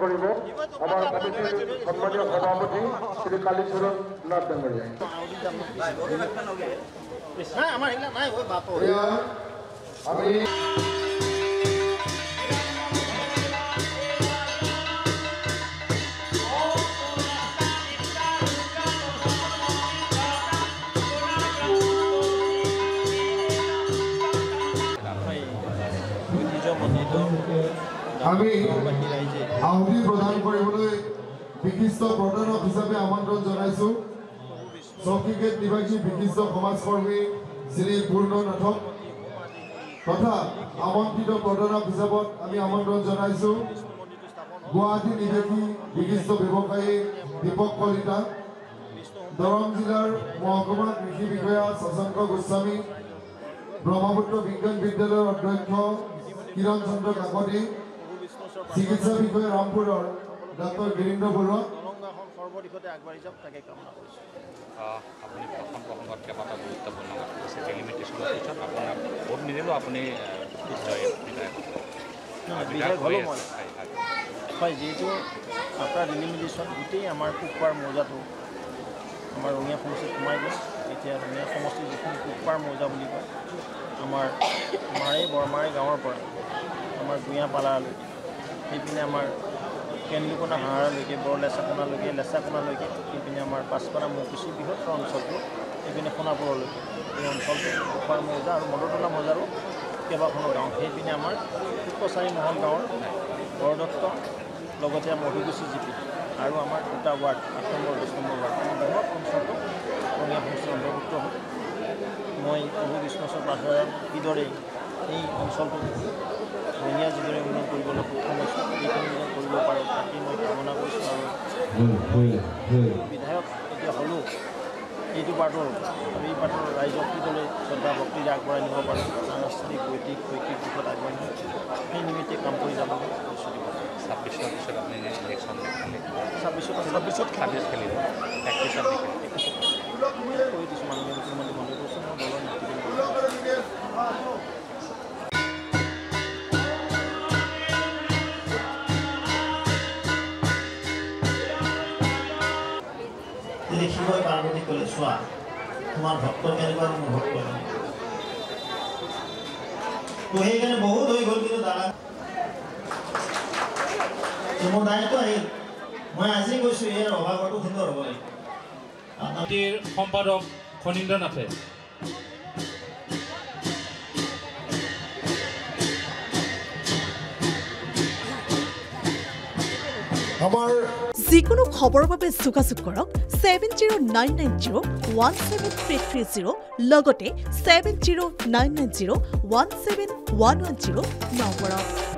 কৰিব আমাৰ কমিটিৰ সন্মানীয় সভাপতি শ্ৰী কালীচৰণ নাথ ডাঙৰীয়াই। আমি আহুতি প্ৰদান কৰিবলৈ বিশিষ্ট প্ৰধানক হিচাপে আমন্ত্ৰণ জনাইছো চৌকিগেট নিবাসী বিশিষ্ট সমাজকৰ্মী শ্ৰী পূৰ্ণনাথক তথা আমন্ত্ৰিত প্ৰধানক হিচাপত আমি আমন্ত্ৰণ জনাইছো গুৱাহাটী নিবাসী বিশিষ্ট ব্যৱসায়ী দীপক কলিতা, দৰং জিলাৰ মহকুমা কৃষি বিষয়া শশাংক গোস্বামী, ব্ৰহ্মপুত্ৰ বিজ্ঞান বিদ্যালয়ৰ অধ্যক্ষ কিৰণ চন্দ্ৰ কাকতি, চিকিৎসা বিষয়ে ৰামপুৰৰ ডাক্তৰ গিৰীন্দ্ৰ বৰুৱা। সৰ্বদিশতে আগবাঢ়ি যাওক তাকে কামনা কৰিছোঁ। আপুনি প্ৰথম প্ৰসংগত কেইবাটাও গুৰুত্বপূৰ্ণ কথা কৈছে। ডেলিমিটেশ্যনৰ পিছত আপোনাৰ ভোট নিদিলেও আপুনি হয়, যিহেতু আপোনাৰ ডেলিমিটেশ্যন গোটেই আমাৰ কুকপাৰ মৌজাটো আমাৰ ৰঙিয়া সমষ্টিত সোমাই গ'ল। এতিয়া ৰঙিয়া সমষ্টিৰ যিখন কুকপাৰ মৌজা বুলি কয়, আমাৰ বৰমাৰী গাঁৱৰ পৰা আমাৰ গুঞাপালালৈকে সেইপিনে আমাৰ কেন্দুকোনা হাঁহাৰলৈকে বৰলেচাকোনালৈকে লেচাকোনালৈকে সেইপিনে আমাৰ পাঁচপাৰা মৌকুচি বৃহত্তৰ অঞ্চলটো সেইপিনে সোণাপুৰলৈকে এই অঞ্চলটো কুকপাৰ মৌজা আৰু মদতলা মৌজাৰো কেইবাখনো গাঁও সেইপিনে আমাৰ কচাৰী মহল গাঁৱৰ বৰদত্ত লগতে মধুকুচি জিপি আৰু আমাৰ দুটা ৱাৰ্ড 8 নম্বৰ 10 নম্বৰ ৱাৰ্ড আমাৰ বৃহৎ অঞ্চলটো ৰঙিয়া সমষ্টিৰ অন্তৰ্ভুক্ত হয়। মই প্ৰভু বিষ্ণুচৰ প্ৰাৰ্থনাৰ কিদৰে এই অঞ্চলটো ৰঙিয়া যিদৰে উন্নয়ন কৰিবলৈ সক্ষম হৈছোঁ এইখিনি যেন কৰিব পাৰোঁ তাকেই মই কামনা কৰিছোঁ। আৰু বিধায়ক এতিয়া হ'লেও এইটো পাৰ্টৰ আৰু এই পাৰ্টৰ ৰাইজক কিদৰে শ্ৰদ্ধা ভক্তিৰে আগবঢ়াই নিব পাৰোঁ, সাংস্কৃতিক শৈক্ষিক দিশত আগবঢ়াই নিব সেই নিমিত্তে কাম কৰি যাব কৈছোঁ। 26ৰ পিছত আপুনি ইলেকশ্যন 26ত খেলিব 31ত কৈ দিছোঁ মাননীয় মুখ্যমন্ত্ৰী মহোদয় কৈছোঁ মই দলৰ নীতি শিৱই পাৰ্বতী ক'লে চোৱা তোমাৰ ভক্ত কেনেকুৱা মোৰ ভক্ত তো সেইকাৰণে বহুত হৈ গ'ল, কিন্তু দাদা মোৰ দায়িত্ব আহিল। মই আজি কৈছোঁ ইয়াৰ অভাৱটো সুন্দৰ হ'ব লাগিব। সম্পাদক ফণীন্দ্ৰ নাথে যিকোনো খবৰৰ বাবে যোগাযোগ কৰক 7099017330 লগতে 7099017110 নম্বৰত।